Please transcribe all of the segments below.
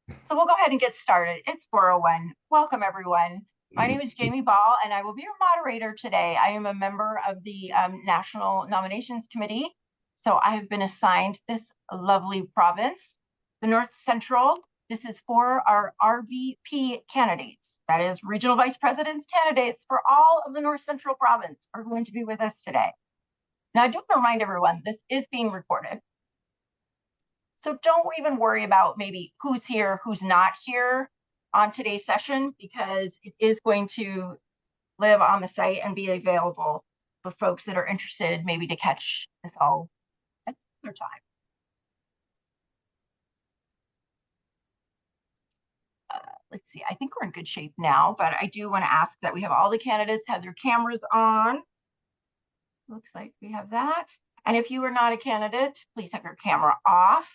So we'll go ahead and get started. It's 4:01. Welcome, everyone. My name is Jamie Ball, and I will be your moderator today. I am a member of the National Nominations Committee. So I have been assigned this lovely province, the North Central. This is for our RVP candidates. That is, Regional Vice President's candidates for all of the North Central province are going to be with us today. Now, I do want to remind everyone, this is being recorded. So don't even worry about maybe who's here, who's not here on today's session, because it is going to live on the site and be available for folks that are interested maybe to catch this all at their time. Let's see, I think we're in good shape now, but I do want to ask that we have all the candidates have their cameras on. Looks like we have that. And if you are not a candidate, please have your camera off.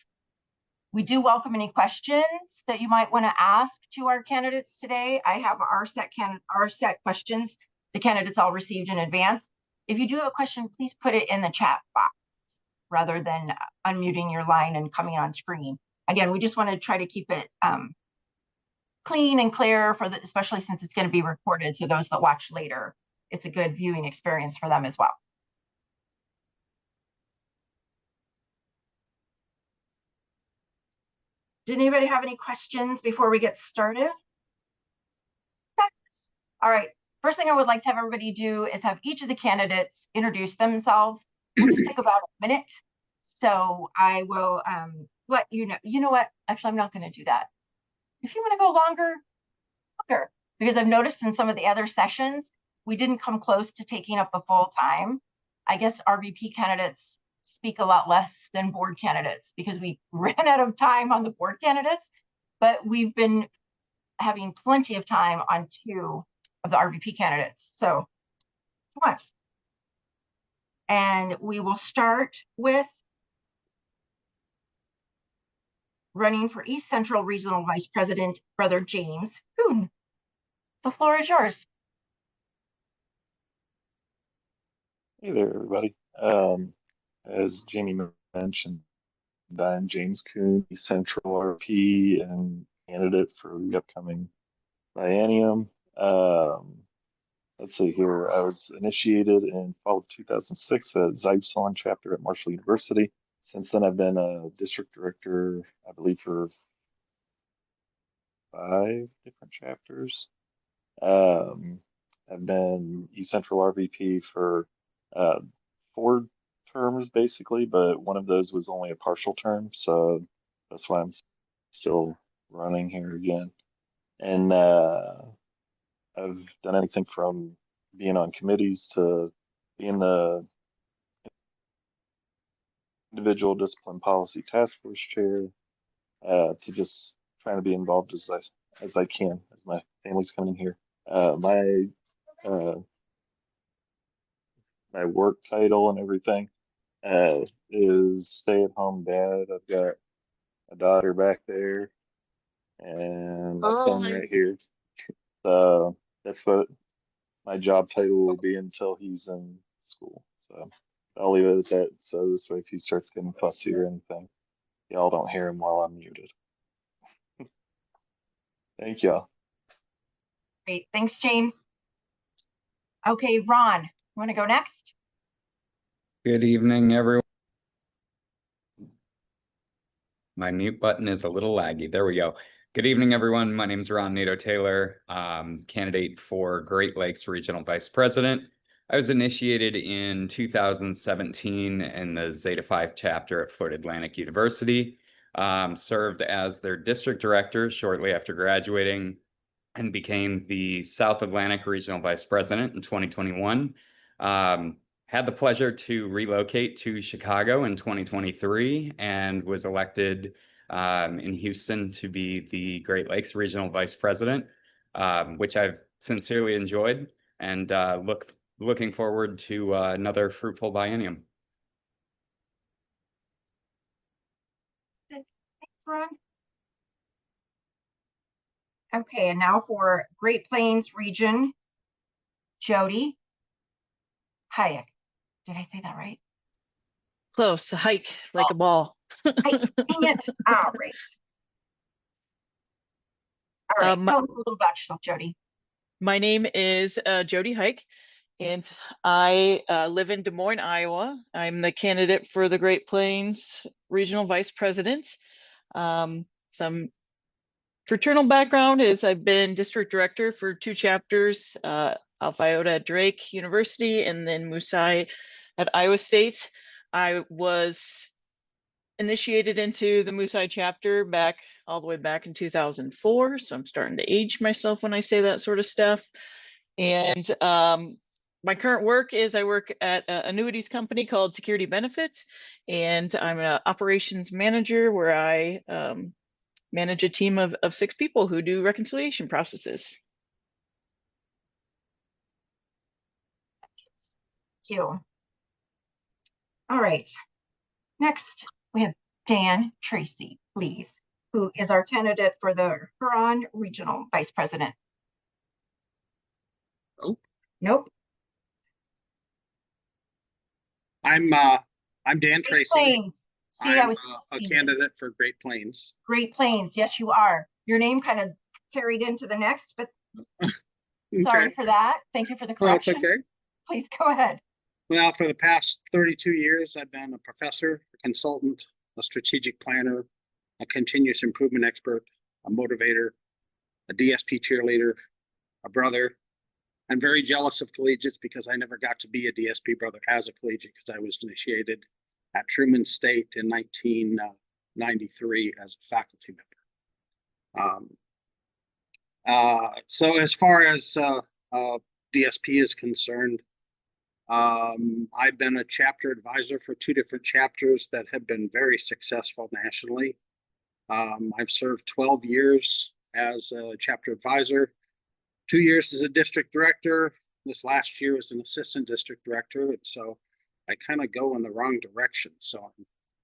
We do welcome any questions that you might want to ask to our candidates today. I have our set questions the candidates all received in advance. If you do have a question, please put it in the chat box rather than unmuting your line and coming on screen. Again, we just want to try to keep it clean and clear for especially since it's going to be recorded. So those that watch later, it's a good viewing experience for them as well. Did anybody have any questions before we get started? All right. First thing I would like to have everybody do is have each of the candidates introduce themselves. We'll just take about a minute. So I will let you know. You know what? Actually, I'm not going to do that. If you want to go longer, because I've noticed in some of the other sessions, we didn't come close to taking up the full time. I guess RVP candidates speak a lot less than board candidates because we ran out of time on the board candidates, but we've been having plenty of time on two of the RVP candidates. So come on. And we will start with running for East Central Regional Vice President, Brother James Kuhn. The floor is yours. Hey there, everybody. As Jamie mentioned, I'm James Kuhn, East Central RP and candidate for the upcoming biennium. Let's see here. I was initiated in fall of 2006 at Zypsilon chapter at Marshall University. Since then, I've been a district director, I believe, for 5 different chapters. I've been East Central RVP for 4 terms basically, but one of those was only a partial term, so that's why I'm still running here again. And I've done anything from being on committees to being the individual discipline policy task force chair, to just trying to be involved as I can as my family's coming here. My work title and everything is stay-at-home dad. I've got a daughter back there and my son right here. So that's what my job title will be until he's in school. So I'll leave it at that. So this way, if he starts getting fussy or anything, y'all don't hear him while I'm muted. Thank y'all. Great. Thanks, James. Okay, Ron, you want to go next? Good evening, everyone. My mute button is a little laggy. There we go. Good evening, everyone. My name is Ron Nato-Taylor, candidate for Great Lakes Regional Vice President. I was initiated in 2017 in the Zeta Phi chapter at Florida Atlantic University, served as their district director shortly after graduating, and became the South Atlantic Regional Vice President in 2021. Had the pleasure to relocate to Chicago in 2023 and was elected in Houston to be the Great Lakes Regional Vice President, which I've sincerely enjoyed, and looking forward to another fruitful biennium. Thanks, Ron. Okay, and now for Great Plains Region, Jody Hayek. Did I say that right? Close. Hike like a ball. Dang it. All right. All right, Um, tell us a little about yourself, Jody. My name is Jody Hike, and I live in Des Moines, Iowa. I'm the candidate for the Great Plains Regional Vice President. Some fraternal background is I've been district director for 2 chapters, Alpha Iota at Drake University and then Musai at Iowa State. I was initiated into the Musai chapter all the way back in 2004, so I'm starting to age myself when I say that sort of stuff. And my current work is I work at an annuities company called Security Benefit, and I'm an operations manager where I manage a team of 6 people who do reconciliation processes. Thank you. All right. Next, we have Dan Tracy, please, who is our candidate for the Huron Regional Vice President. Oh. Nope. I'm Dan Great Tracy. Plains. See, I I'm was a testing you. candidate for Great Plains. Great Plains. Yes, you are. Your name kind of carried into the next, but sorry Okay. for that. Thank you for the Well, it's correction. okay. Please go ahead. Well, for the past 32 years, I've been a professor, a consultant, a strategic planner, a continuous improvement expert, a motivator, a DSP cheerleader, a brother. I'm very jealous of collegiates because I never got to be a DSP brother as a collegiate because I was initiated at Truman State in 1993 as a faculty member. So as far as DSP is concerned, I've been a chapter advisor for 2 different chapters that have been very successful nationally. I've served 12 years as a chapter advisor, 2 years as a district director. This last year as an assistant district director, and so I kind of go in the wrong direction. So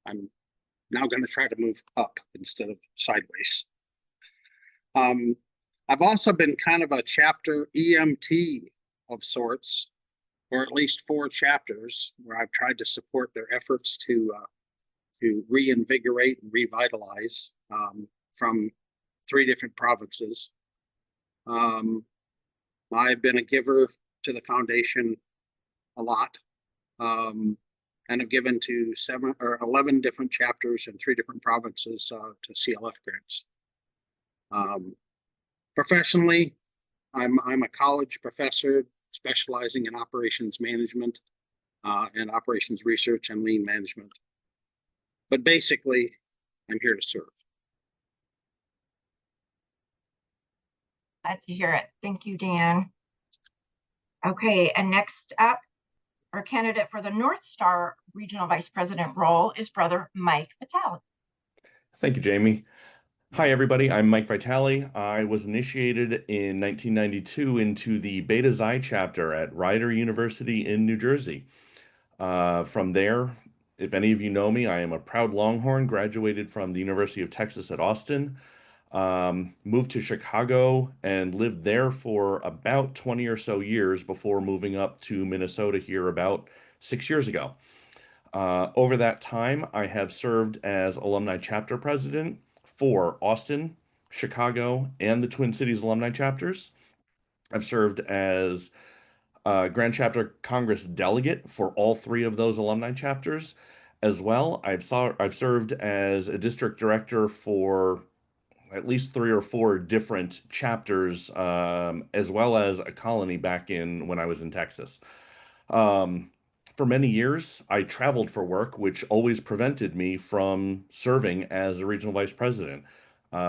I'm now going to try to move up instead of sideways. I've also been kind of a chapter EMT of sorts, or at least 4 chapters where I've tried to support their efforts to reinvigorate and revitalize from 3 different provinces. I've been a giver to the foundation a lot, and have given to 7 or 11 different chapters in 3 different provinces to CLF grants. Professionally, I'm a college professor specializing in operations management and operations research and lean management. But basically, I'm here to serve. Glad to hear it. Thank you, Dan. Okay, and next up, our candidate for the North Star Regional Vice President role is Brother Mike Vitale. Thank you, Jamie. Hi, everybody. I'm Mike Vitale. I was initiated in 1992 into the Beta Xi chapter at Rider University in New Jersey. From there, if any of you know me, I am a proud Longhorn, graduated from the University of Texas at Austin, moved to Chicago and lived there for about 20 or so years before moving up to Minnesota here about 6 years ago. Over that time, I have served as alumni chapter president for Austin, Chicago, and the Twin Cities alumni chapters. I've served as Grand Chapter Congress delegate for all 3 of those alumni chapters. As well, I've served as a district director for at least 3 or 4 different chapters, as well as a colony back in when I was in Texas. For many years, I traveled for work, which always prevented me from serving as a regional vice president.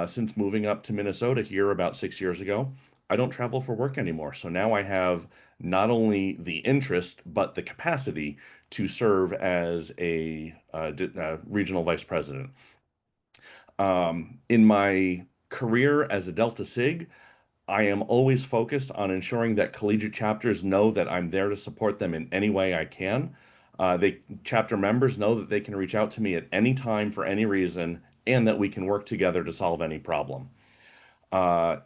Since moving up to Minnesota here about 6 years ago, I don't travel for work anymore. So now I have not only the interest, but the capacity to serve as a regional vice president. In my career as a Delta Sig, I am always focused on ensuring that collegiate chapters know that I'm there to support them in any way I can. Chapter members know that they can reach out to me at any time for any reason, and that we can work together to solve any problem.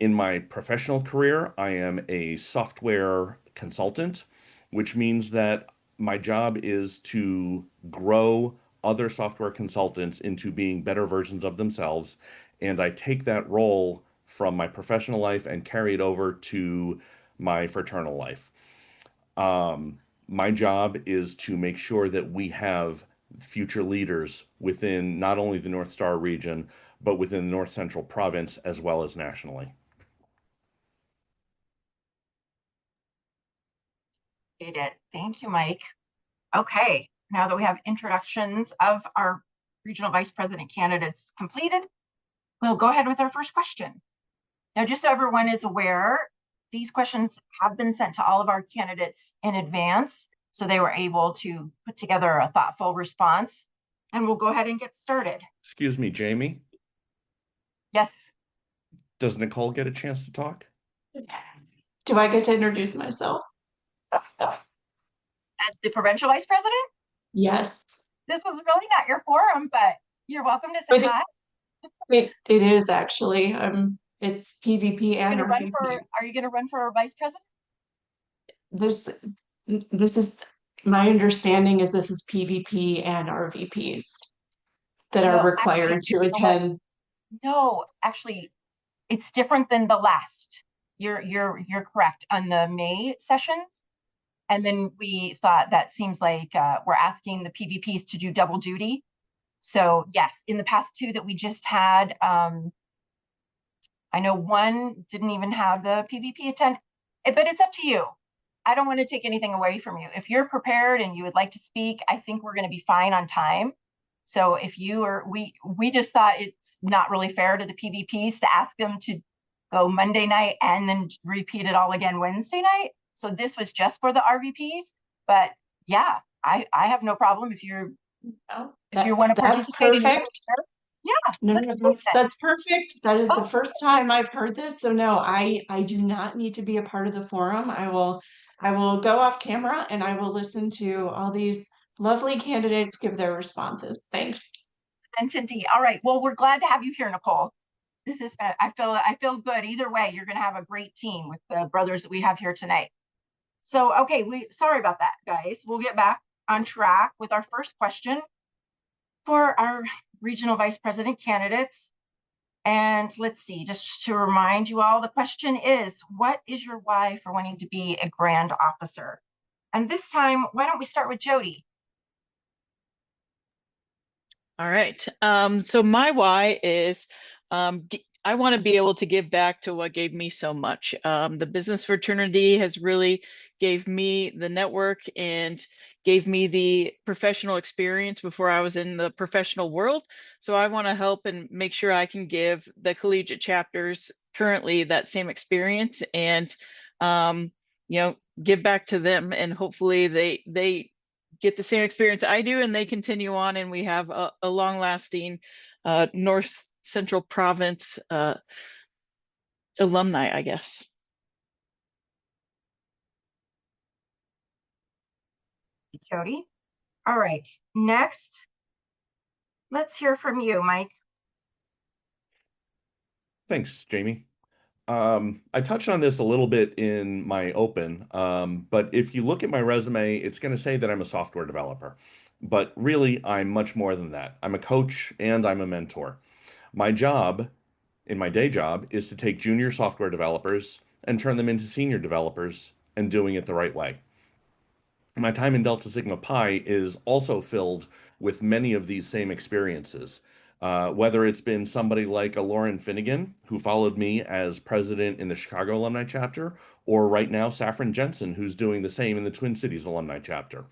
In my professional career, I am a software consultant, which means that my job is to grow other software consultants into being better versions of themselves. And I take that role from my professional life and carry it over to my fraternal life. My job is to make sure that we have future leaders within not only the North Star region, but within the North Central province as well as nationally. Appreciate it. Thank you, Mike. Okay, now that we have introductions of our regional vice president candidates completed, we'll go ahead with our first question. Now, just so everyone is aware, these questions have been sent to all of our candidates in advance, so they were able to put together a thoughtful response. And we'll go ahead and get started. Excuse me, Jamie, Yes, does Nicole get a chance to talk? Do I get to introduce myself? as the provincial vice president, Yes, this was really not your forum, but you're welcome to say It- hi. it is actually. It's PvP and Gonna run RVP. for, are you going to run for vice president? This is my understanding is this is PvP and RVPs that No, are required actually, to you know what? attend. No, actually, it's different than the last. You're correct on the May sessions. And then we thought that seems like we're asking the PvPs to do double duty. So yes, in the past two that we just had, I know one didn't even have the PvP attend, but it's up to you. I don't want to take anything away from you. If you're prepared and you would like to speak, I think we're going to be fine on time. So if you are, we just thought it's not really fair to the PvPs to ask them to go Monday night and then repeat it all again Wednesday night. So this was just for the RVPs, but yeah, I have no problem if you're, Oh, if you want to that's participate. perfect. Yeah, No, let's do it. that's perfect. That is the Oh. first time I've heard this. So no, I do not need to be a part of the forum. I will go off camera and I will listen to all these lovely candidates give their responses. Thanks. Indeed. All right. Well, we're glad to have you here, Nicole. This is, I feel good. Either way, you're going to have a great team with the brothers that we have here tonight. So, okay, sorry about that, guys. We'll get back on track with our first question for our regional vice president candidates. And let's see, just to remind you all, the question is, what is your why for wanting to be a grand officer? And this time, why don't we start with Jody? All right. So my why is I want to be able to give back to what gave me so much. The business fraternity has really gave me the network and gave me the professional experience before I was in the professional world. So I want to help and make sure I can give the collegiate chapters currently that same experience and give back to them, and hopefully they get the same experience I do and they continue on, and we have a long lasting North Central Province alumni, I guess. Jody. All right, next, let's hear from you, Mike. Thanks, Jamie. I touched on this a little bit in my open, but if you look at my resume, it's going to say that I'm a software developer. But really, I'm much more than that. I'm a coach and I'm a mentor. My job, in my day job, is to take junior software developers and turn them into senior developers and doing it the right way. My time in Delta Sigma Pi is also filled with many of these same experiences. Whether it's been somebody like a Lauren Finnegan, who followed me as president in the Chicago Alumni Chapter, or right now Saffron Jensen, who's doing the same in the Twin Cities Alumni Chapter,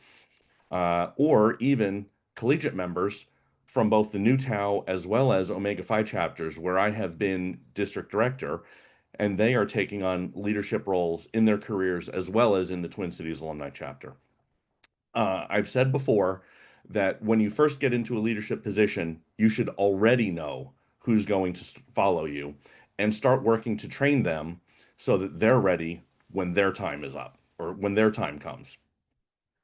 or even collegiate members from both the New Tau as well as Omega Phi chapters, where I have been district director, and they are taking on leadership roles in their careers as well as in the Twin Cities Alumni Chapter. I've said before that when you first get into a leadership position, you should already know who's going to follow you and start working to train them so that they're ready when their time is up or when their time comes.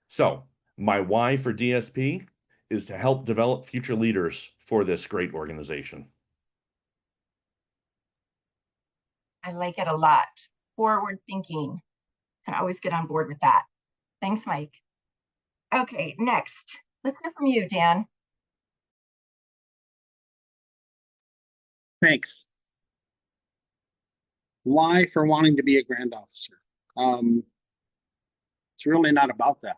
So, my why for DSP is to help develop future leaders for this great organization. I like it a lot. Forward thinking. Can always get on board with that. Thanks, Mike. Okay, next, let's hear from you, Dan. Thanks. Why for wanting to be a Grand Officer? It's really not about that.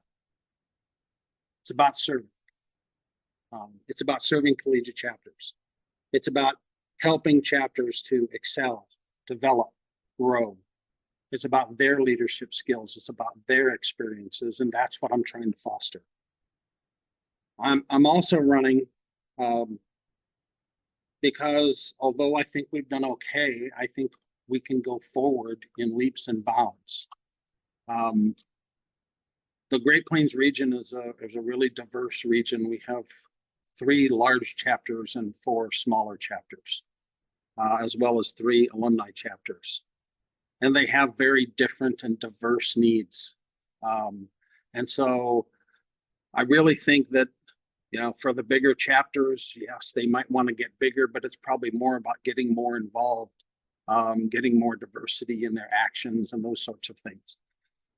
It's about serving. It's about serving collegiate chapters. It's about helping chapters to excel, develop, grow. It's about their leadership skills. It's about their experiences, and that's what I'm trying to foster. I'm also running because although I think we've done okay, I think we can go forward in leaps and bounds. The Great Plains region is a really diverse region. We have 3 large chapters and 4 smaller chapters, as well as 3 alumni chapters. And they have very different and diverse needs. And so I really think that, for the bigger chapters, yes, they might want to get bigger, but it's probably more about getting more involved, getting more diversity in their actions and those sorts of things.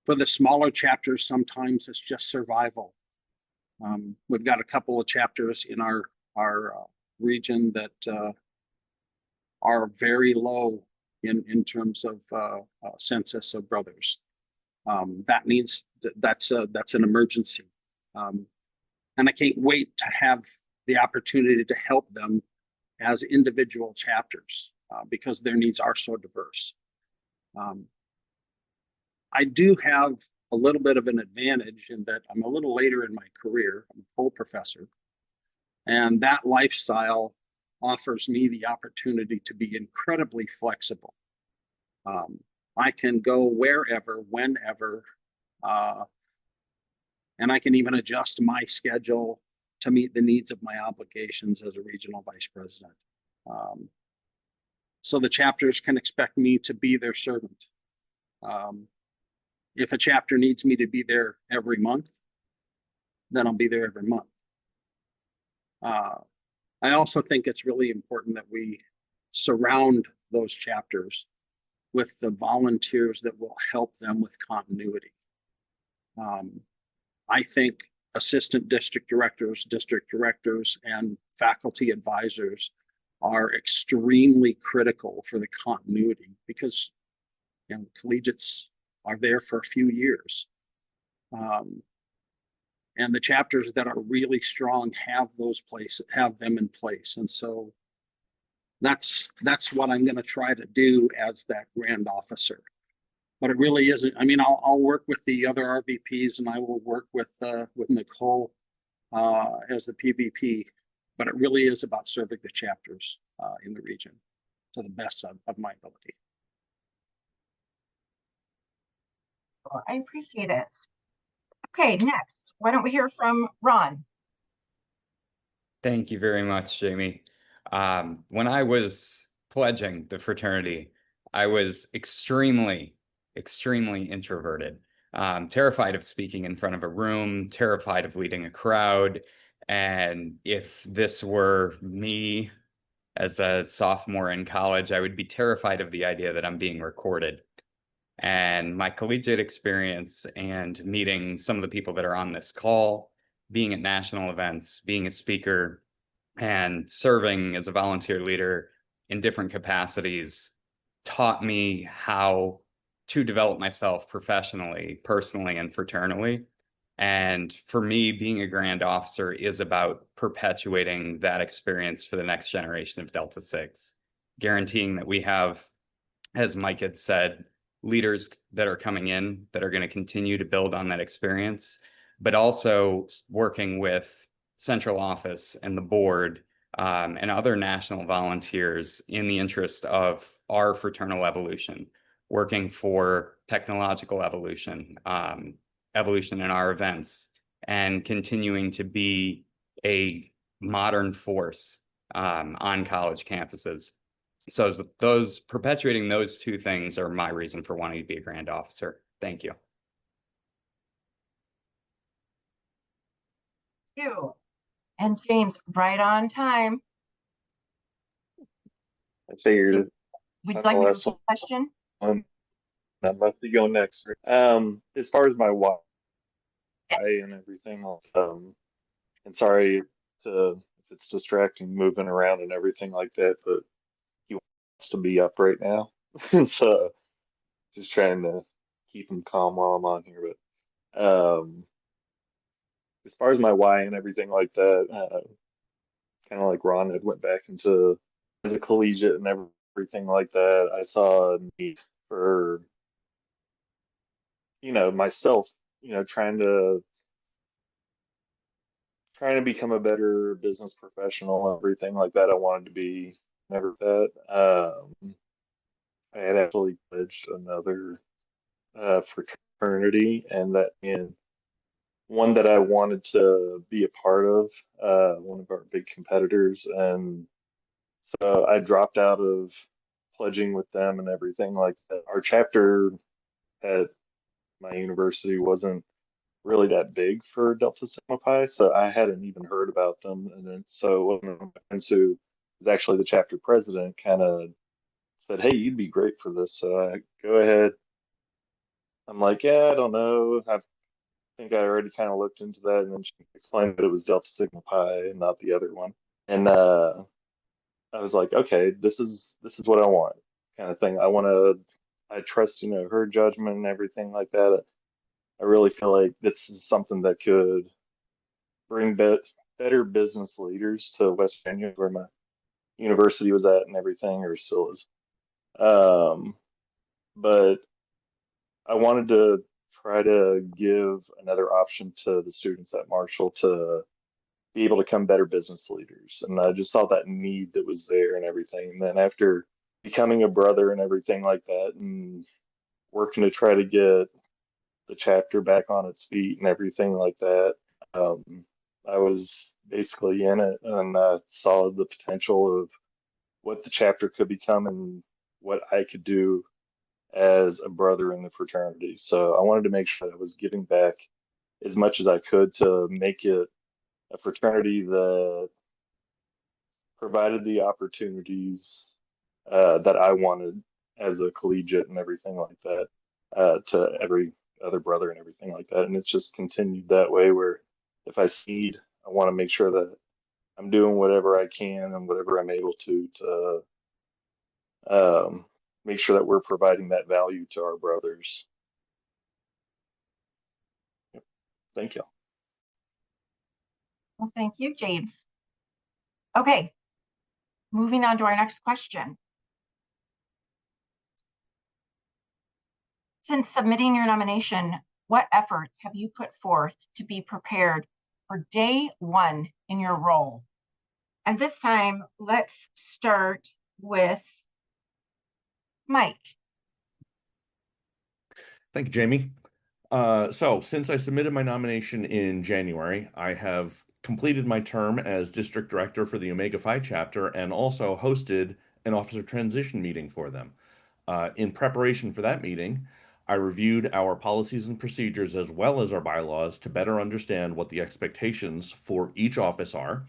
For the smaller chapters, sometimes it's just survival. We've got a couple of chapters in our region that are very low in terms of census of brothers. That's an emergency. And I can't wait to have the opportunity to help them as individual chapters because their needs are so diverse. I do have a little bit of an advantage in that I'm a little later in my career. I'm a full professor. And that lifestyle offers me the opportunity to be incredibly flexible. I can go wherever, whenever, and I can even adjust my schedule to meet the needs of my obligations as a regional vice president. So the chapters can expect me to be their servant. If a chapter needs me to be there every month, then I'll be there every month. I also think it's really important that we surround those chapters with the volunteers that will help them with continuity. I think assistant district directors, and faculty advisors are extremely critical for the continuity because collegiates are there for a few years. And the chapters that are really strong have them in place. And so that's what I'm going to try to do as that Grand Officer. But it really isn't. I mean, I'll work with the other RVPs and I will work with Nicole as the PVP. But it really is about serving the chapters in the region to the best of my ability. I appreciate it. Okay, next, why don't we hear from Ron? Thank you very much, Jamie. When I was pledging the fraternity, I was extremely introverted, terrified of speaking in front of a room, terrified of leading a crowd. And if this were me as a sophomore in college, I would be terrified of the idea that I'm being recorded. And my collegiate experience and meeting some of the people that are on this call, being at national events, being a speaker, and serving as a volunteer leader in different capacities taught me how to develop myself professionally, personally, and fraternally. And for me, being a Grand Officer is about perpetuating that experience for the next generation of Delta 6, guaranteeing that we have, as Mike had said, leaders that are coming in that are going to continue to build on that experience, but also working with central office and the board and other national volunteers in the interest of our fraternal evolution, working for technological evolution, evolution in our events, and continuing to be a modern force on college campuses. So perpetuating those 2 things are my reason for wanting to be a Grand Officer. Thank you. Thank you. And James, right on time. I figured it. Would you That's like the me to last repeat the question? That must be going next. As far as my why and everything, and sorry if it's distracting moving around and everything like that, but he wants to be up right now. So just trying to keep them calm while I'm on here. But as far as my why and everything like that, kind of like Ron had went back into as a collegiate and everything like that. I saw a need for, myself, trying to become a better business professional and everything like that. I wanted to be never that. I had actually pledged another fraternity, and one that I wanted to be a part of, one of our big competitors, and so I dropped out of pledging with them and everything like that. Our chapter at my university wasn't really that big for Delta Sigma Pi, so I hadn't even heard about them. And then so one of my friends who is actually the chapter president kind of said, "Hey, you'd be great for this." So I go ahead. I'm like, "Yeah, I don't know. I think I already kind of looked into that." And then she explained that it was Delta Sigma Pi and not the other one. And I was like, "Okay, this is what I want," kind of thing. I trust, her judgment and everything like that. I really feel like this is something that could bring better business leaders to West Virginia, where my university was at and everything, or still is. Um, but I wanted to try to give another option to the students at Marshall to be able to become better business leaders. And I just saw that need that was there and everything. And then after becoming a brother and everything like that, and working to try to get the chapter back on its feet and everything like that, um, I was basically in it, and saw the potential of what the chapter could become and what I could do as a brother in the fraternity. So I wanted to make sure that I was giving back as much as I could to make it a fraternity that provided the opportunities that I wanted as a collegiate and everything like that, to every other brother and everything like that. And it's just continued that way, where if I seed, I want to make sure that I'm doing whatever I can and whatever I'm able to make sure that we're providing that value to our brothers. Yep. Thank you. Well, thank you, James. Okay, moving on to our next question. Since submitting your nomination, what efforts have you put forth to be prepared for day one in your role? And this time, let's start with Mike. Thank you, Jamie. So since I submitted my nomination in January, I have completed my term as district director for the Omega Phi chapter and also hosted an officer transition meeting for them. In preparation for that meeting, I reviewed our policies and procedures as well as our bylaws to better understand what the expectations for each office are,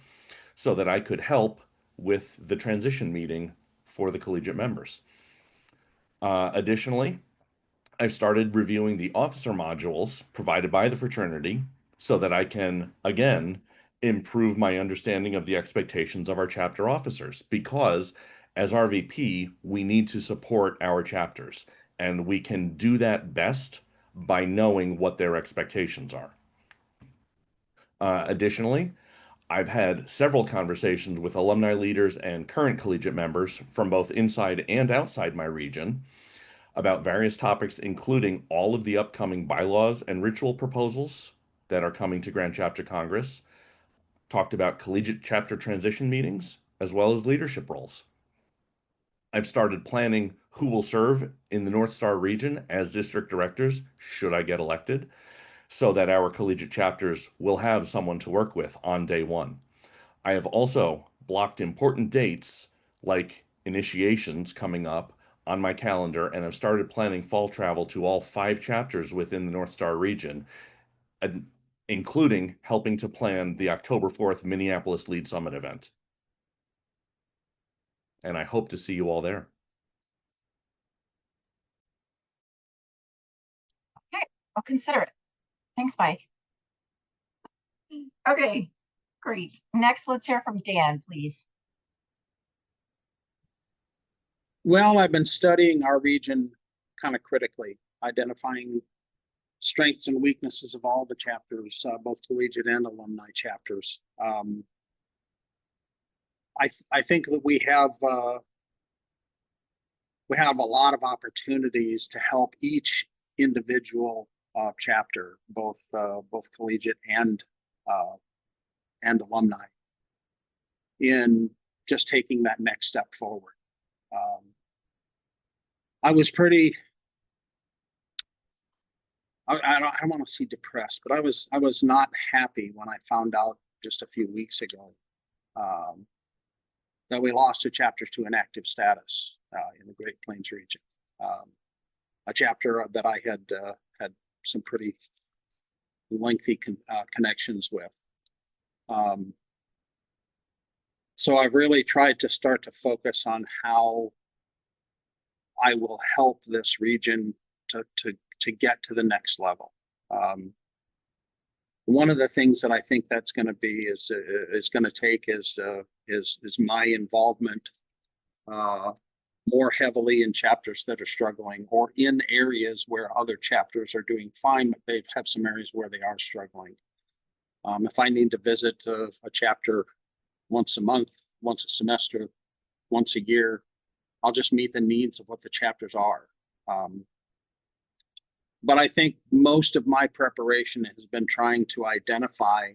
so that I could help with the transition meeting for the collegiate members. Additionally, I've started reviewing the officer modules provided by the fraternity so that I can, again, improve my understanding of the expectations of our chapter officers. Because as RVP, we need to support our chapters, and we can do that best by knowing what their expectations are. Additionally, I've had several conversations with alumni leaders and current collegiate members from both inside and outside my region about various topics, including all of the upcoming bylaws and ritual proposals that are coming to Grand Chapter Congress, talked about collegiate chapter transition meetings, as well as leadership roles. I've started planning who will serve in the North Star region as district directors, should I get elected, so that our collegiate chapters will have someone to work with on day one. I have also blocked important dates like initiations coming up on my calendar, and I've started planning fall travel to all 5 chapters within the North Star region, including helping to plan the October 4th Minneapolis Lead Summit event. And I hope to see you all there. Okay, I'll consider it. Thanks, Mike. Okay, great. Next, let's hear from Dan, please. Well, I've been studying our region kind of critically, identifying strengths and weaknesses of all the chapters, both collegiate and alumni chapters. I think that we have a lot of opportunities to help each individual chapter, both collegiate and alumni, in just taking that next step forward. I was pretty. I don't want to see depressed, but I was not happy when I found out just a few weeks ago that we lost 2 chapters to inactive status in the Great Plains region. A chapter that I had had some pretty lengthy connections with. So I've really tried to start to focus on how I will help this region to get to the next level. One of the things that I think that's going to be is going to take is my involvement more heavily in chapters that are struggling, or in areas where other chapters are doing fine, but they have some areas where they are struggling. If I need to visit a chapter once a month, once a semester, once a year, I'll just meet the needs of what the chapters are. But I think most of my preparation has been trying to identify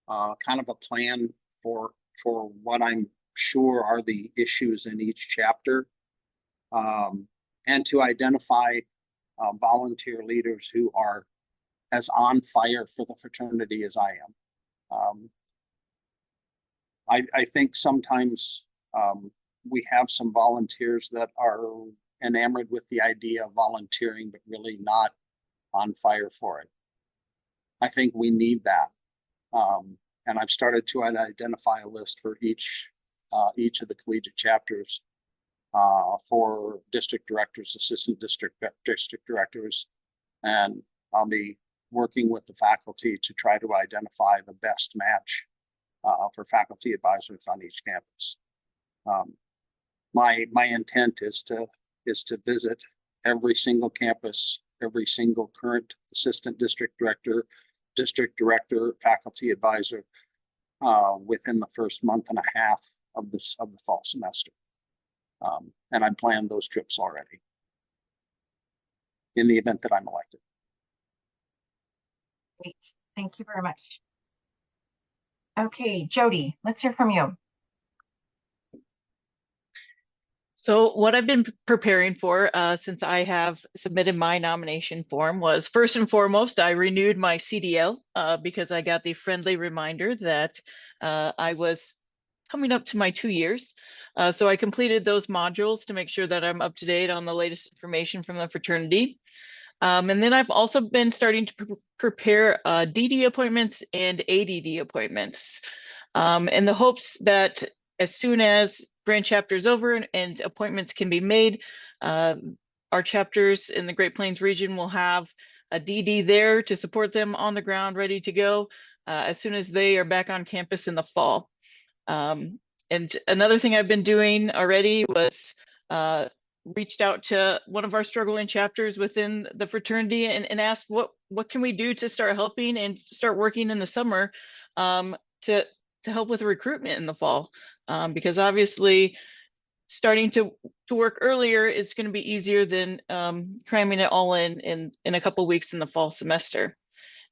kind of a plan for what I'm sure are the issues in each chapter, and to identify volunteer leaders who are as on fire for the fraternity as I am. I think sometimes we have some volunteers that are enamored with the idea of volunteering, but really not on fire for it. I think we need that. And I've started to identify a list for each of the collegiate chapters for district directors, assistant district directors, and I'll be working with the faculty to try to identify the best match for faculty advisors on each campus. My intent is to visit every single campus, every single current assistant district director, faculty advisor within the first month and a half of the fall semester. And I planned those trips already in the event that I'm elected. Great. Thank you very much. Okay, Jody, let's hear from you. So what I've been preparing for since I have submitted my nomination form was, first and foremost, I renewed my CDL because I got the friendly reminder that I was coming up to my 2 years. So I completed those modules to make sure that I'm up to date on the latest information from the fraternity. And then I've also been starting to prepare DD appointments and ADD appointments in the hopes that as soon as branch chapter is over and appointments can be made, our chapters in the Great Plains region will have a DD there to support them on the ground, ready to go as soon as they are back on campus in the fall. And another thing I've been doing already was reached out to one of our struggling chapters within the fraternity and asked what can we do to start helping and start working in the summer to help with recruitment in the fall, because obviously starting to work earlier is going to be easier than cramming it all in a couple of weeks in the fall semester.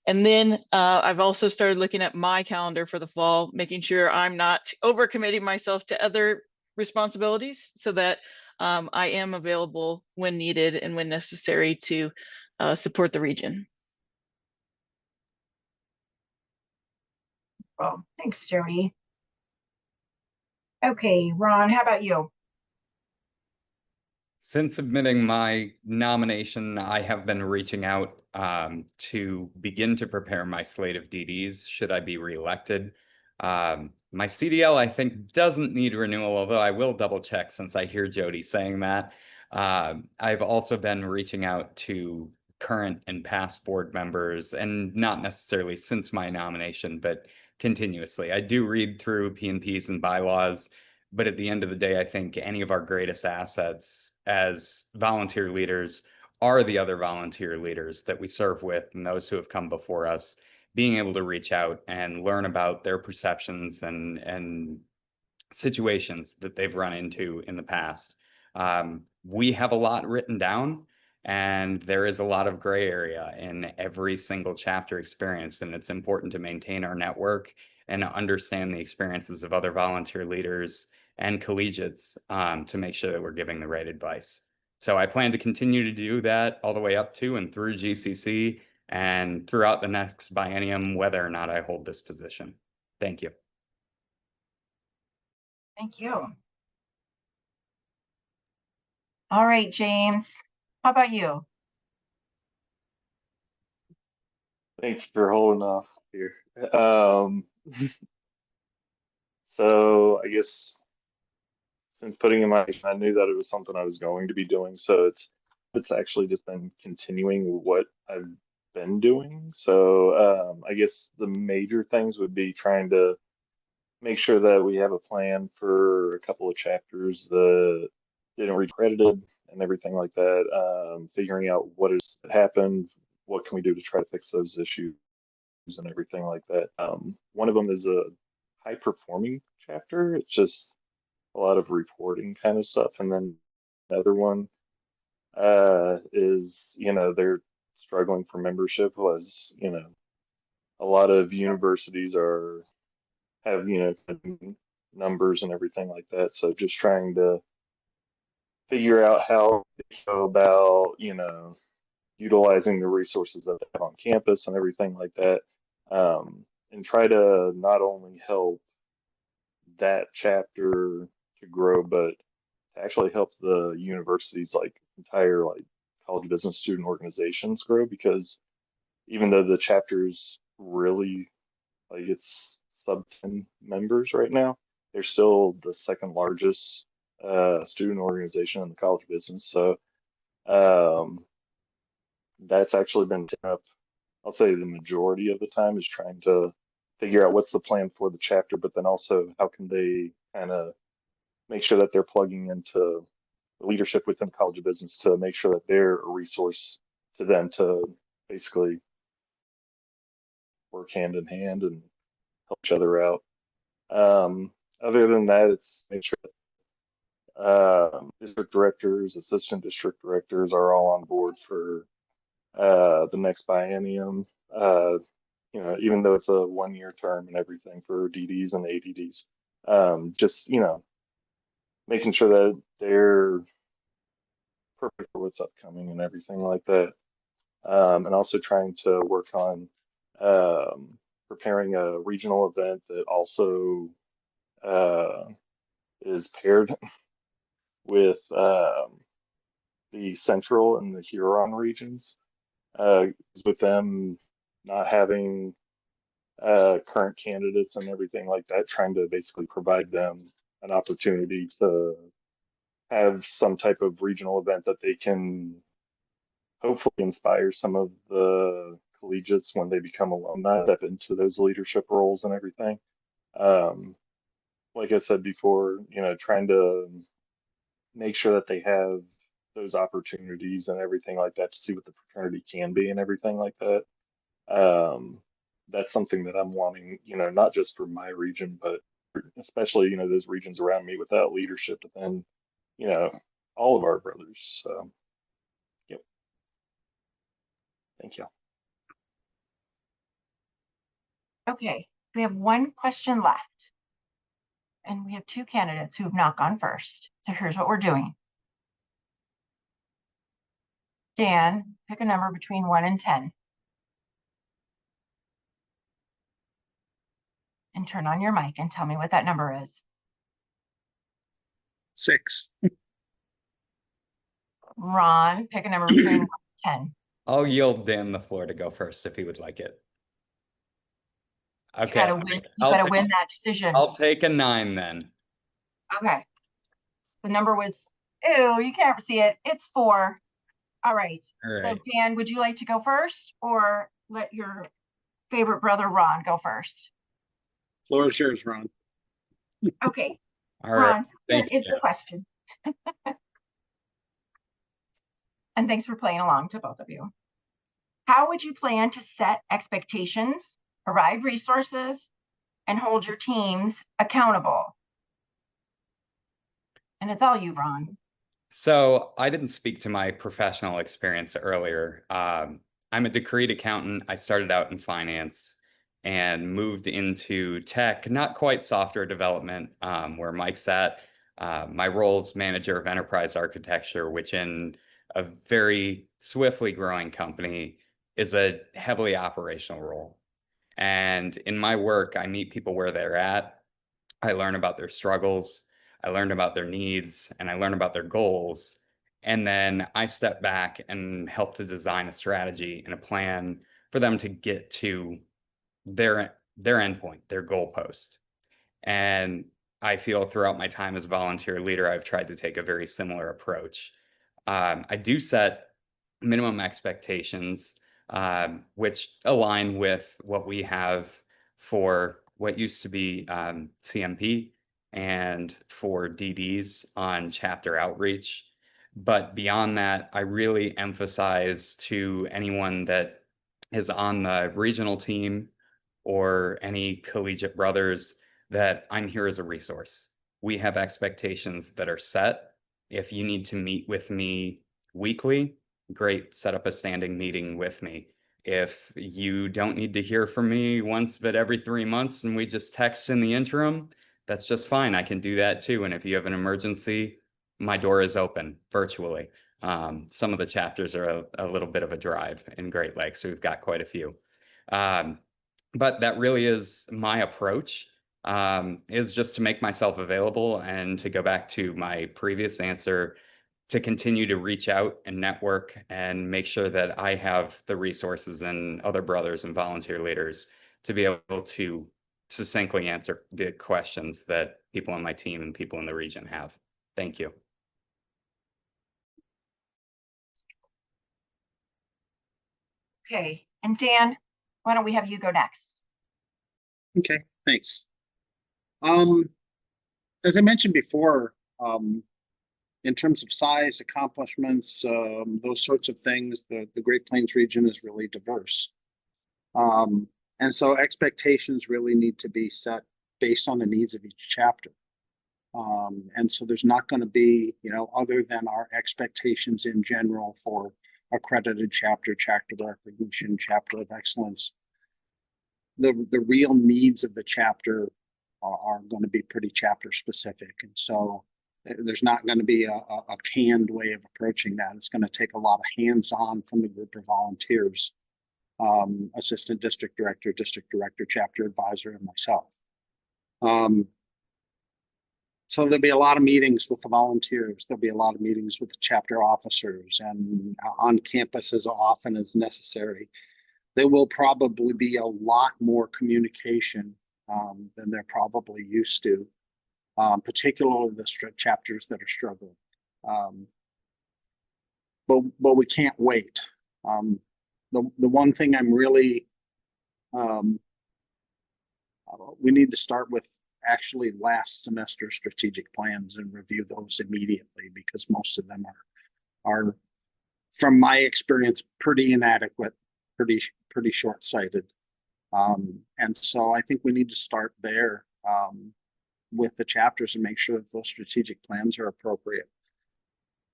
And then I've also started looking at my calendar for the fall, making sure I'm not overcommitting myself to other responsibilities so that I am available when needed and when necessary to support the region. Well, thanks, Jody. Okay, Ron, how about you? Since submitting my nomination, I have been reaching out to begin to prepare my slate of DDs should I be reelected. My CDL, I think, doesn't need renewal, although I will double check since I hear Jody saying that. I've also been reaching out to current and past board members, and not necessarily since my nomination, but continuously. I do read through P&Ps and bylaws, But at the end of the day, I think any of our greatest assets as volunteer leaders are the other volunteer leaders that we serve with and those who have come before us, being able to reach out and learn about their perceptions and situations that they've run into in the past. We have a lot written down, and there is a lot of gray area in every single chapter experience, and it's important to maintain our network and understand the experiences of other volunteer leaders and collegiates to make sure that we're giving the right advice. So I plan to continue to do that all the way up to and through GCC and throughout the next biennium, whether or not I hold this position. Thank you. Thank you. All right, James, how about you? Thanks for holding off here. So I guess since putting in my, I knew that it was something I was going to be doing, so it's actually just been continuing what I've been doing. So I guess the major things would be trying to make sure that we have a plan for a couple of chapters that didn't read credited and everything like that. Figuring out what has happened, what can we do to try to fix those issues and everything like that. One of them is a high performing chapter. It's just a lot of reporting kind of stuff. And then another one is, they're struggling for membership, was, a lot of universities have, numbers and everything like that. So just trying to figure out how to go about, utilizing the resources that they have on campus and everything like that. And try to not only help that chapter to grow, but to actually help the university's entire college of business student organizations grow, because even though the chapter's really it's sub 10 members right now, they're still the second largest student organization in the college of business. So that's actually been taken up, I'll say the majority of the time, is trying to figure out what's the plan for the chapter, but then also how can they kind of make sure that they're plugging into the leadership within the College of Business to make sure that they're a resource to them to basically work hand in hand and help each other out. Other than that, it's make sure district directors, assistant district directors are all on board for the next biennium. Even though it's a 1-year term and everything for DDs and ADDs, just making sure that they're perfect for what's upcoming and everything like that. And also trying to work on preparing a regional event that also is paired with the Central and the Huron regions, with them not having current candidates and everything like that, trying to basically provide them an opportunity to have some type of regional event that they can hopefully inspire some of the collegiates when they become alumni, step into those leadership roles and everything. Like I said before, trying to make sure that they have those opportunities and everything like that to see what the fraternity can be and everything like that. That's something that I'm wanting, not just for my region, but especially, those regions around me without leadership, but then, all of our brothers. So, yep. Thank you. Okay, we have one question left. And we have 2 candidates who have not gone first. So here's what we're doing. Dan, pick a number between 1 and 10. And turn on your mic and tell me what that number is. 6. Ron, pick a number between 1 and 10. I'll yield Dan the floor to go first if he would like it. Okay. You gotta win that decision. I'll take a 9 then. Okay. The number was, ew, you can't see it. It's 4. All right. All So right. Dan, would you like to go first or let your favorite brother Ron go first? Floor is yours, Ron. Okay. All right. Ron, here Thank you. is the question. And thanks for playing along to both of you. How would you plan to set expectations, provide resources, and hold your teams accountable? And it's all you, Ron. So I didn't speak to my professional experience earlier. I'm a decreed accountant. I started out in finance and moved into tech, not quite software development, where Mike's at. My role is manager of enterprise architecture, which in a very swiftly growing company is a heavily operational role. And in my work, I meet people where they're at. I learn about their struggles. I learned about their needs, and I learn about their goals. And then I step back and help to design a strategy and a plan for them to get to their endpoint, their goalpost. And I feel throughout my time as a volunteer leader, I've tried to take a very similar approach. I do set minimum expectations, which align with what we have for what used to be CMP and for DDs on chapter outreach. But beyond that, I really emphasize to anyone that is on the regional team or any collegiate brothers that I'm here as a resource. We have expectations that are set. If you need to meet with me weekly, great, set up a standing meeting with me. If you don't need to hear from me once but every 3 months and we just text in the interim, that's just fine. I can do that too. And if you have an emergency, my door is open virtually. Some of the chapters are a little bit of a drive in Great Lakes, so we've got quite a few. But that really is my approach, is just to make myself available and to go back to my previous answer, to continue to reach out and network and make sure that I have the resources and other brothers and volunteer leaders to be able to succinctly answer the questions that people on my team and people in the region have. Thank you. Okay, and Dan, why don't we have you go next? Okay, thanks. As I mentioned before, in terms of size, accomplishments, those sorts of things, the Great Plains region is really diverse. And so expectations really need to be set based on the needs of each chapter. And so there's not going to be, other than our expectations in general for accredited chapter, chapter recognition, chapter of excellence, the real needs of the chapter are going to be pretty chapter specific. And so there's not going to be a canned way of approaching that. It's going to take a lot of hands-on from the group of volunteers, assistant district director, chapter advisor, and myself. So there'll be a lot of meetings with the volunteers. There'll be a lot of meetings with the chapter officers and on campus as often as necessary. There will probably be a lot more communication than they're probably used to, particularly the chapters that are struggling. But we can't wait. The one thing I'm really, we need to start with actually last semester strategic plans and review those immediately, because most of them are from my experience, pretty inadequate, pretty short-sighted. And so I think we need to start there with the chapters and make sure that those strategic plans are appropriate.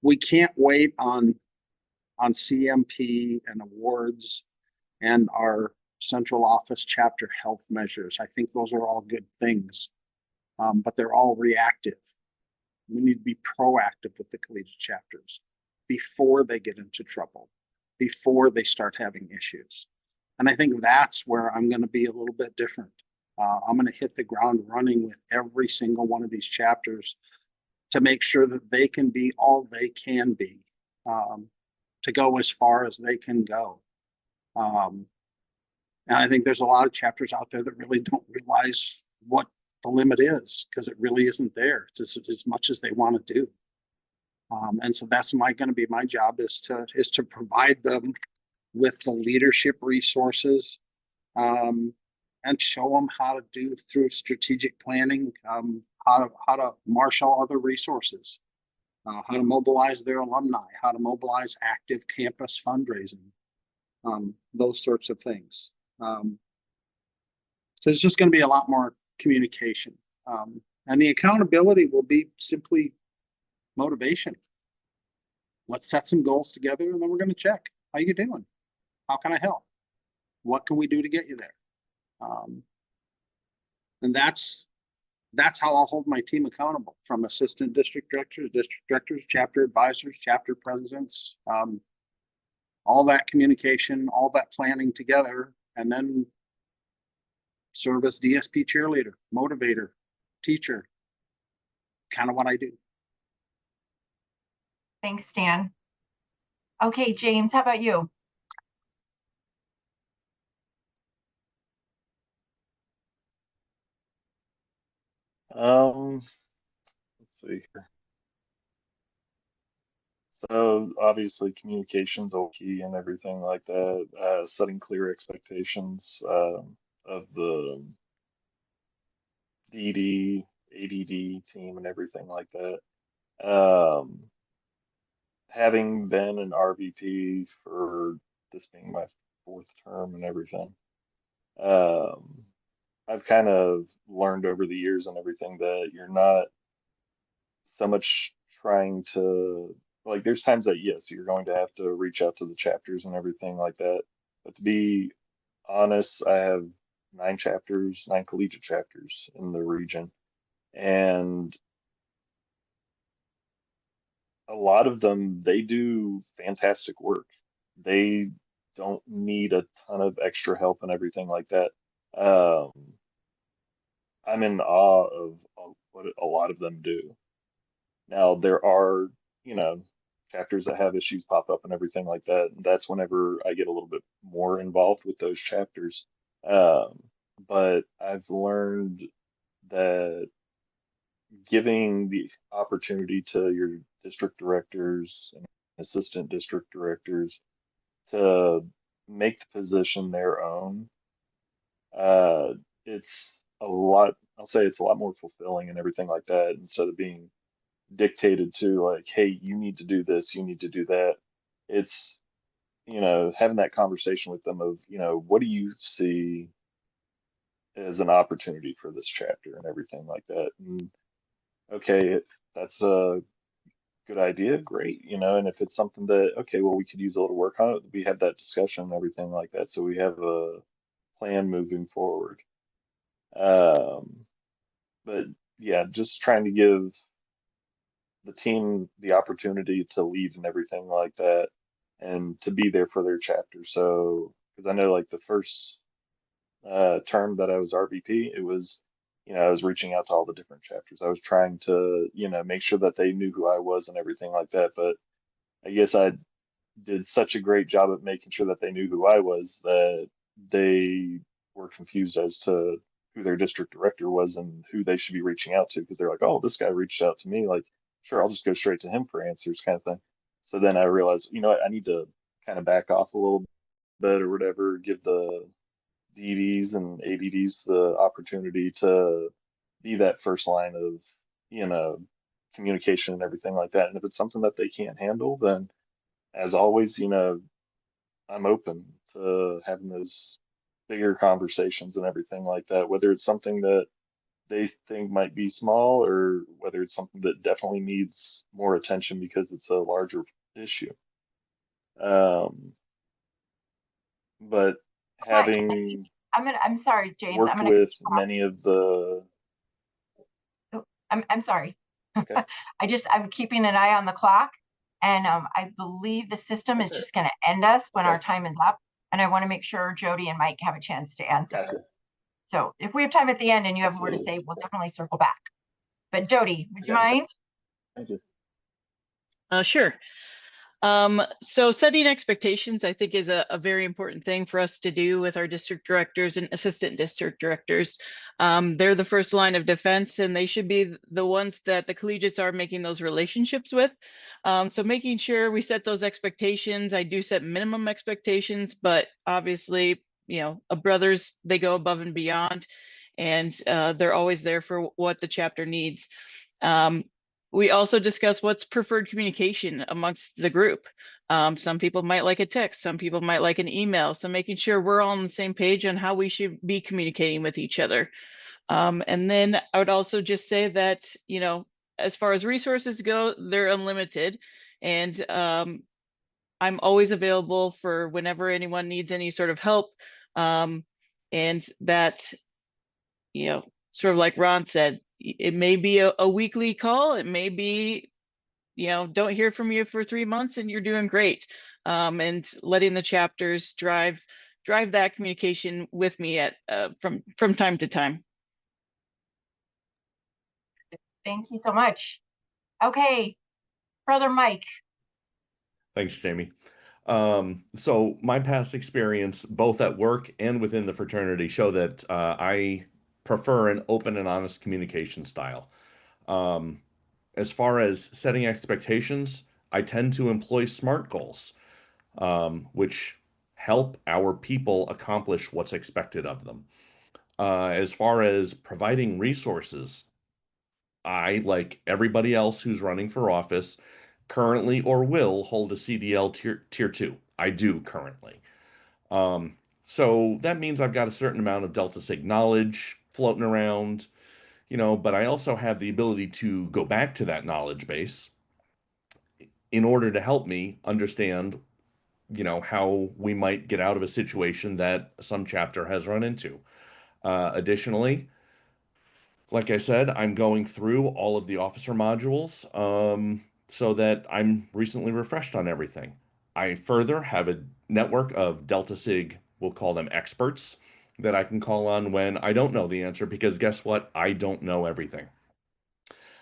We can't wait on CMP and awards and our central office chapter health measures. I think those are all good things, but they're all reactive. We need to be proactive with the collegiate chapters before they get into trouble, before they start having issues. And I think that's where I'm going to be a little bit different. I'm going to hit the ground running with every single one of these chapters to make sure that they can be all they can be, to go as far as they can go. And I think there's a lot of chapters out there that really don't realize what the limit is, because it really isn't there. It's as much as they want to do. And so that's going to be my job, is to provide them with the leadership resources, and show them how to do through strategic planning, how to marshal other resources, how to mobilize their alumni, how to mobilize active campus fundraising, those sorts of things. So it's just going to be a lot more communication. And the accountability will be simply motivation. Let's set some goals together and then we're going to check. How you doing? How can I help? What can we do to get you there? And that's how I'll hold my team accountable, from assistant district directors, chapter advisors, chapter presidents, all that communication, all that planning together, and then serve as DSP cheerleader, motivator, teacher, kind of what I do. Thanks, Stan. Okay, James, how about you? Let's see here. So obviously communication's all key and everything like that. Setting clear expectations of the DD, ADD team and everything like that. Having been an RVP for this being my 4th term and everything, I've kind of learned over the years and everything that you're not so much trying to, like, there's times that yes, you're going to have to reach out to the chapters and everything like that. But to be honest, I have 9 collegiate chapters in the region, and a lot of them, they do fantastic work. They don't need a ton of extra help and everything like that. I'm in awe of what a lot of them do. Now, there are, chapters that have issues pop up and everything like that. And that's whenever I get a little bit more involved with those chapters. But I've learned that giving the opportunity to your district directors and assistant district directors to make the position their own, it's a lot, I'll say it's a lot more fulfilling and everything like that, instead of being dictated to, like, hey, you need to do this, you need to do that. It's, having that conversation with them of, what do you see as an opportunity for this chapter and everything like that. And okay, if that's a good idea, great, and if it's something that, okay, well, we could use a little work on it, we have that discussion and everything like that. So we have a plan moving forward. But yeah, just trying to give the team the opportunity to lead and everything like that, and to be there for their chapter. So, because I know, like, the first term that I was RVP, it was, I was reaching out to all the different chapters. I was trying to, make sure that they knew who I was and everything like that. But I guess I did such a great job at making sure that they knew who I was that they were confused as to who their district director was and who they should be reaching out to, because they're like, oh, this guy reached out to me, like, sure, I'll just go straight to him for answers, kind of thing. So then I realized, I need to kind of back off a little bit or whatever, give the DDs and ADDs the opportunity to be that first line of, communication and everything like that. And if it's something that they can't handle, then as always, I'm open to having those bigger conversations and everything like that, whether it's something that they think might be small or whether it's something that definitely needs more attention because it's a larger issue. But having I'm sorry, James. worked with many of the, I'm sorry. Okay. I'm keeping an eye on the clock, and I believe the system is just going to end us when our time is up. And I want to make sure Jody and Mike have a chance to answer. Gotcha. So if we have time at the end and you have more to say, we'll definitely circle back. But Jody, would you mind? Thank you. Sure. So setting expectations, I think, is a very important thing for us to do with our district directors and assistant district directors. They're the first line of defense, and they should be the ones that the collegiates are making those relationships with. So making sure we set those expectations. I do set minimum expectations, but obviously, brothers, they go above and beyond. and they're always there for what the chapter needs. We also discuss what's preferred communication amongst the group. Some people might like a text, some people might like an email. So making sure we're all on the same page on how we should be communicating with each other. And then I would also just say that, you know, as far as resources go, they're unlimited. And I'm always available for whenever anyone needs any sort of help. And that, you know, sort of like Ron said, it may be a weekly call. It may be, you know, don't hear from you for 3 months and you're doing great. And letting the chapters drive that communication with me at from time to time. Thank you so much. Okay, Brother Mike. Thanks, Jamie. So my past experience, both at work and within the fraternity, show that I prefer an open and honest communication style. As far as setting expectations, I tend to employ SMART goals, which help our people accomplish what's expected of them. As far as providing resources, I, like everybody else who's running for office, currently or will hold a CDL tier 2. I do currently. So that means I've got a certain amount of Delta Sig knowledge floating around, you know, but I also have the ability to go back to that knowledge base in order to help me understand, you know, how we might get out of a situation that some chapter has run into. Additionally, like I said, I'm going through all of the officer modules so that I'm recently refreshed on everything. I further have a network of Delta Sig, we'll call them experts, that I can call on when I don't know the answer, because guess what? I don't know everything.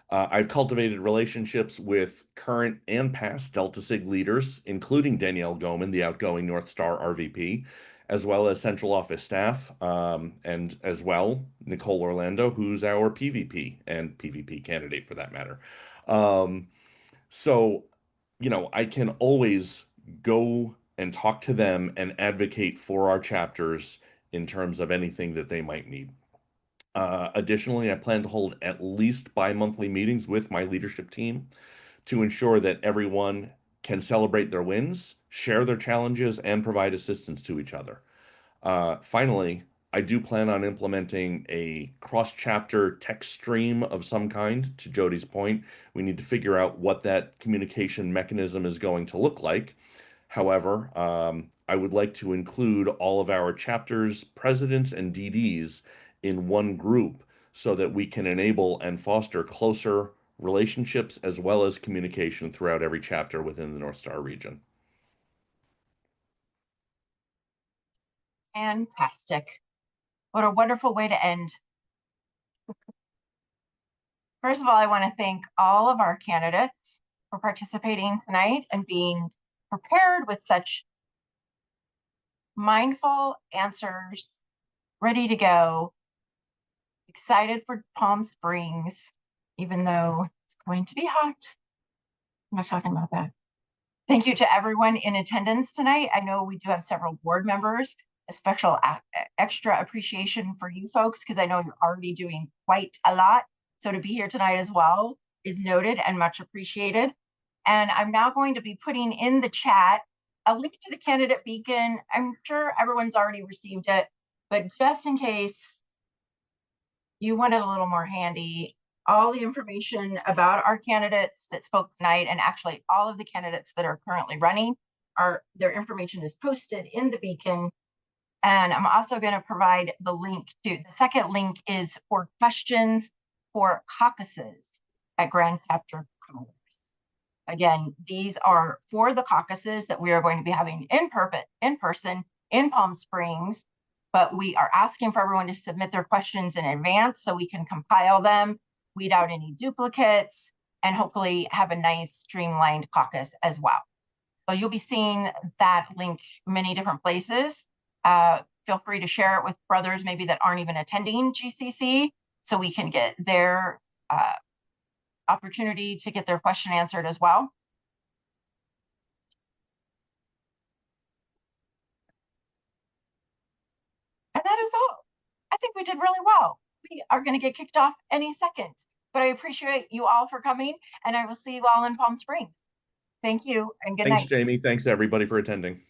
I've cultivated relationships with current and past Delta Sig leaders, including Danielle Goman, the outgoing North Star RVP, as well as central office staff, and as well Nicole Orlando, who's our PVP and PVP candidate for that matter. So, you know, I can always go and talk to them and advocate for our chapters in terms of anything that they might need. Additionally, I plan to hold at least bi-monthly meetings with my leadership team to ensure that everyone can celebrate their wins, share their challenges, and provide assistance to each other. Finally, I do plan on implementing a cross-chapter text stream of some kind. To Jody's point, we need to figure out what that communication mechanism is going to look like. However, I would like to include all of our chapters, presidents, and DDs in one group so that we can enable and foster closer relationships as well as communication throughout every chapter within the North Star region. Fantastic. What a wonderful way to end. First of all, I want to thank all of our candidates for participating tonight and being prepared with such mindful answers, ready to go, excited for Palm Springs, even though it's going to be hot. I'm not talking about that. Thank you to everyone in attendance tonight. I know we do have several board members. A special extra appreciation for you folks, because I know you're already doing quite a lot. So to be here tonight as well is noted and much appreciated. And I'm now going to be putting in the chat a link to the candidate beacon. I'm sure everyone's already received it, but just in case you want it a little more handy, all the information about our candidates that spoke tonight, and actually all of the candidates that are currently running, their information is posted in the beacon. And I'm also going to provide the link to, the second link is for questions for caucuses at Grand Chapter Congress. Again, these are for the caucuses that we are going to be having in person in Palm Springs, but we are asking for everyone to submit their questions in advance so we can compile them, weed out any duplicates, and hopefully have a nice streamlined caucus as well. So you'll be seeing that link many different places. Feel free to share it with brothers maybe that aren't even attending GCC, so we can get their opportunity to get their question answered as well. And that is all. think we did really well. We are going to get kicked off any second, but I appreciate you all for coming, and I will see you all in Palm Springs. Thank you and good Thanks, night. Jamie. Thanks, everybody, for attending.